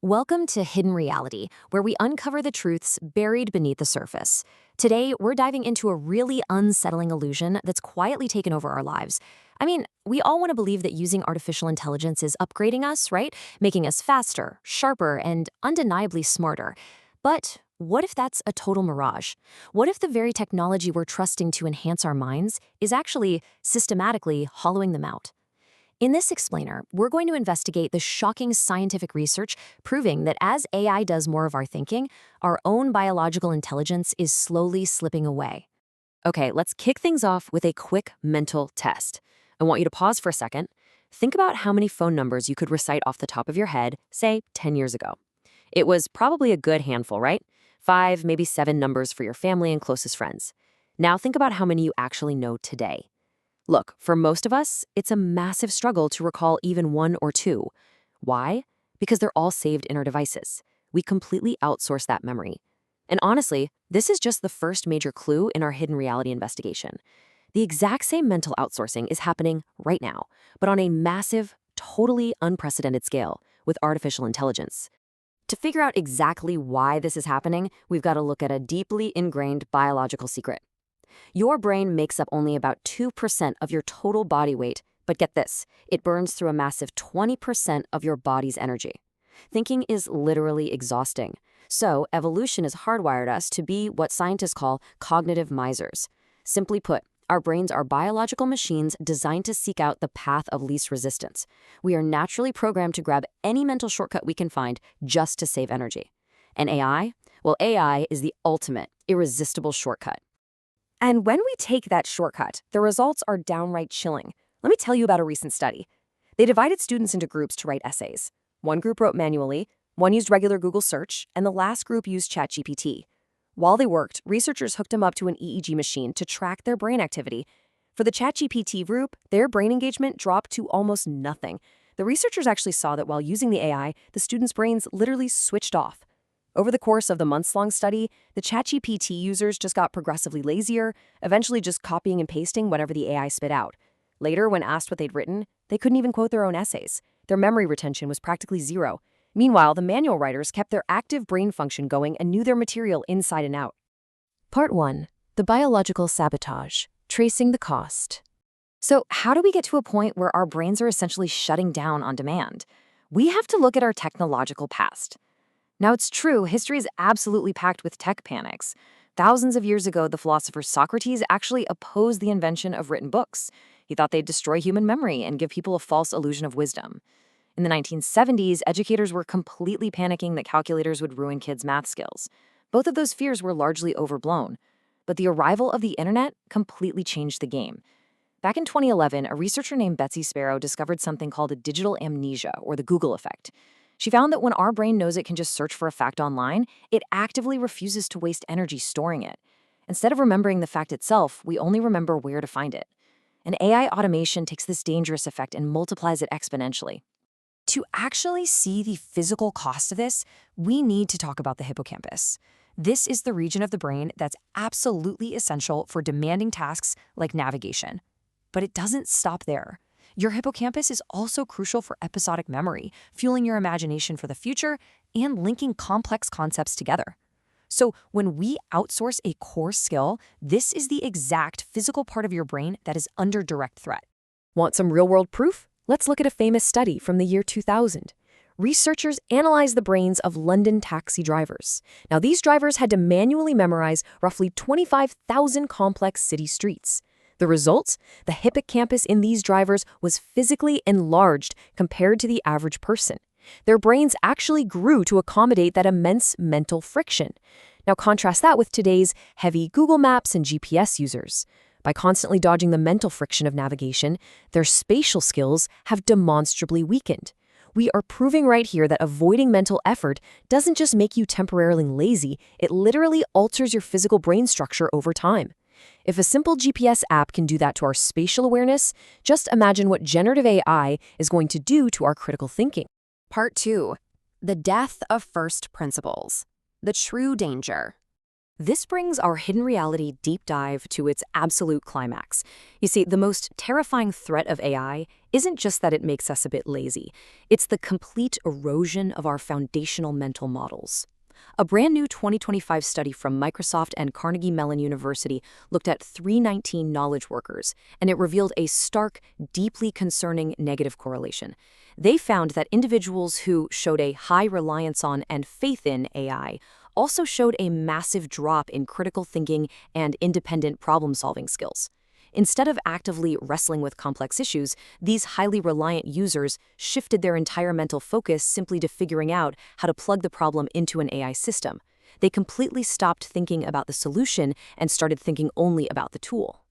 Welcome to Hidden Reality, where we uncover the truths buried beneath the surface. Today, we're diving into a really unsettling illusion that's quietly taken over our lives. We all want to believe that using artificial intelligence is upgrading us, right? Making us faster, sharper, and undeniably smarter. But what if that's a total mirage? What if the very technology we're trusting to enhance our minds is actually systematically hollowing them out? In this explainer, we're going to investigate the shocking scientific research proving that as AI does more of our thinking, our own biological intelligence is slowly slipping away. Okay, let's kick things off with a quick mental test. I want you to pause for a second. Think about how many phone numbers you could recite off the top of your head, say 10 years ago. It was probably a good handful, right? 5, maybe 7 numbers for your family and closest friends. Now think about how many you actually know today. Look, for most of us, it's a massive struggle to recall even 1 or 2. Why? Because they're all saved in our devices. We completely outsource that memory. And honestly, this is just the first major clue in our hidden reality investigation. The exact same mental outsourcing is happening right now, but on a massive, totally unprecedented scale with artificial intelligence. To figure out exactly why this is happening, we've got to look at a deeply ingrained biological secret. Your brain makes up only about 2% of your total body weight, but get this, it burns through a massive 20% of your body's energy. Thinking is literally exhausting. So, evolution has hardwired us to be what scientists call cognitive misers. Simply put, our brains are biological machines designed to seek out the path of least resistance. We are naturally programmed to grab any mental shortcut we can find just to save energy. And AI? Well, AI is the ultimate, irresistible shortcut. And when we take that shortcut, the results are downright chilling. Let me tell you about a recent study. They divided students into groups to write essays. One group wrote manually, one used regular Google search, and the last group used ChatGPT. While they worked, researchers hooked them up to an EEG machine to track their brain activity. For the ChatGPT group, their brain engagement dropped to almost nothing. The researchers actually saw that while using the AI, the students' brains literally switched off. Over the course of the months-long study, the ChatGPT users just got progressively lazier, eventually just copying and pasting whatever the AI spit out. Later, when asked what they'd written, they couldn't even quote their own essays. Their memory retention was practically zero. Meanwhile, the manual writers kept their active brain function going and knew their material inside and out. Part 1. The biological sabotage. Tracing the cost. So, how do we get to a point where our brains are essentially shutting down on demand? We have to look at our technological past. Now, it's true, history is absolutely packed with tech panics. Thousands of years ago, the philosopher Socrates actually opposed the invention of written books. He thought they'd destroy human memory and give people a false illusion of wisdom. In the 1970s, educators were completely panicking that calculators would ruin kids' math skills. Both of those fears were largely overblown. But the arrival of the internet completely changed the game. Back in 2011, a researcher named Betsy Sparrow discovered something called a digital amnesia, or the Google effect. She found that when our brain knows it can just search for a fact online, it actively refuses to waste energy storing it. Instead of remembering the fact itself, we only remember where to find it. And AI automation takes this dangerous effect and multiplies it exponentially. To actually see the physical cost of this, we need to talk about the hippocampus. This is the region of the brain that's absolutely essential for demanding tasks like navigation. But it doesn't stop there. Your hippocampus is also crucial for episodic memory, fueling your imagination for the future and linking complex concepts together. So when we outsource a core skill, this is the exact physical part of your brain that is under direct threat. Want some real-world proof? Let's look at a famous study from the year 2000. Researchers analyzed the brains of London taxi drivers. Now, these drivers had to manually memorize roughly 25,000 complex city streets. The results? The hippocampus in these drivers was physically enlarged compared to the average person. Their brains actually grew to accommodate that immense mental friction. Now contrast that with today's heavy Google Maps and GPS users. By constantly dodging the mental friction of navigation, their spatial skills have demonstrably weakened. We are proving right here that avoiding mental effort doesn't just make you temporarily lazy, it literally alters your physical brain structure over time. If a simple GPS app can do that to our spatial awareness, just imagine what generative AI is going to do to our critical thinking. Part 2. The death of first principles. The true danger. This brings our hidden reality deep dive to its absolute climax. You see, the most terrifying threat of AI isn't just that it makes us a bit lazy, it's the complete erosion of our foundational mental models. A brand new 2025 study from Microsoft and Carnegie Mellon University looked at 319 knowledge workers, and it revealed a stark, deeply concerning negative correlation. They found that individuals who showed a high reliance on and faith in AI also showed a massive drop in critical thinking and independent problem-solving skills. Instead of actively wrestling with complex issues, these highly reliant users shifted their entire mental focus simply to figuring out how to plug the problem into an AI system. They completely stopped thinking about the solution and started thinking only about the tool.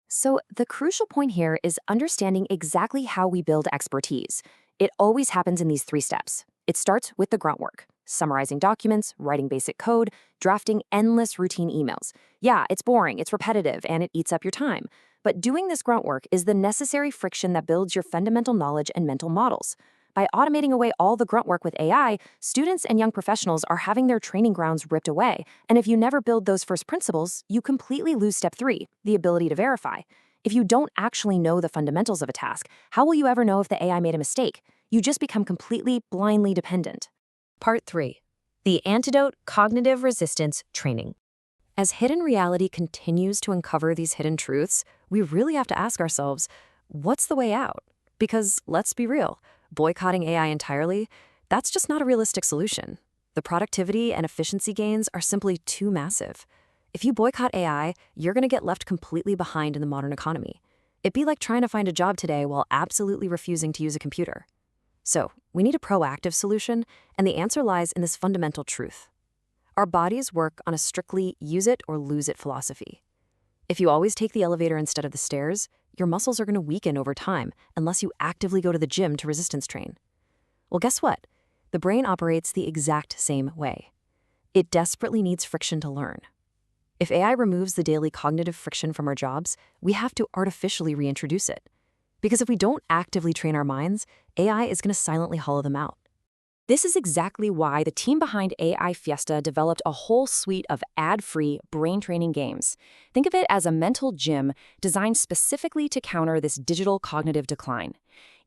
So, the crucial point here is understanding exactly how we build expertise. It always happens in these 3 steps. It starts with the grunt work: summarizing documents, writing basic code, drafting endless routine emails. Yeah, it's boring, it's repetitive, and it eats up your time. But doing this grunt work is the necessary friction that builds your fundamental knowledge and mental models. By automating away all the grunt work with AI, students and young professionals are having their training grounds ripped away. And if you never build those first principles, you completely lose step 3, the ability to verify. If you don't actually know the fundamentals of a task, how will you ever know if the AI made a mistake? You just become completely, blindly dependent. Part 3. The Antidote: Cognitive Resistance Training. As hidden reality continues to uncover these hidden truths, we really have to ask ourselves, what's the way out? Because let's be real, boycotting AI entirely, that's just not a realistic solution. The productivity and efficiency gains are simply too massive. If you boycott AI, you're going to get left completely behind in the modern economy. It'd be like trying to find a job today while absolutely refusing to use a computer. So, we need a proactive solution, and the answer lies in this fundamental truth. Our bodies work on a strictly use it or lose it philosophy. If you always take the elevator instead of the stairs, your muscles are going to weaken over time unless you actively go to the gym to resistance train. Well, guess what? The brain operates the exact same way. It desperately needs friction to learn. If AI removes the daily cognitive friction from our jobs, we have to artificially reintroduce it. Because if we don't actively train our minds, AI is going to silently hollow them out. This is exactly why the team behind AI Fiesta developed a whole suite of ad-free brain training games. Think of it as a mental gym designed specifically to counter this digital cognitive decline.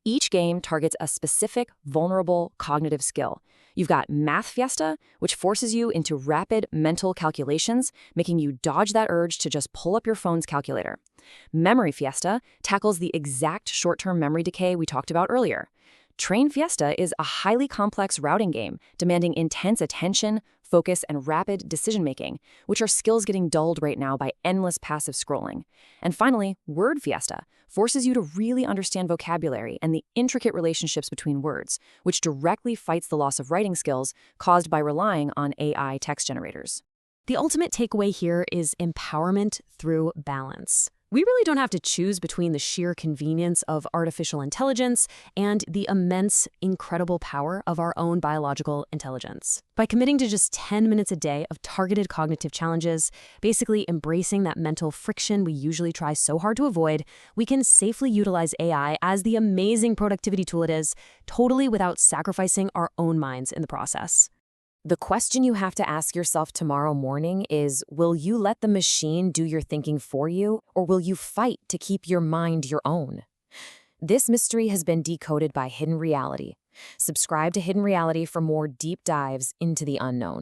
Each game targets a specific, vulnerable cognitive skill. You've got Math Fiesta, which forces you into rapid mental calculations, making you dodge that urge to just pull up your phone's calculator. Memory Fiesta tackles the exact short-term memory decay we talked about earlier. Train Fiesta is a highly complex routing game demanding intense attention, focus, and rapid decision-making, which are skills getting dulled right now by endless passive scrolling. And finally, Word Fiesta forces you to really understand vocabulary and the intricate relationships between words, which directly fights the loss of writing skills caused by relying on AI text generators. The ultimate takeaway here is empowerment through balance. We really don't have to choose between the sheer convenience of artificial intelligence and the immense, incredible power of our own biological intelligence. By committing to just 10 minutes a day of targeted cognitive challenges, basically embracing that mental friction we usually try so hard to avoid, we can safely utilize AI as the amazing productivity tool it is, totally without sacrificing our own minds in the process. The question you have to ask yourself tomorrow morning is, will you let the machine do your thinking for you, or will you fight to keep your mind your own? This mystery has been decoded by Hidden Reality. Subscribe to Hidden Reality for more deep dives into the unknown.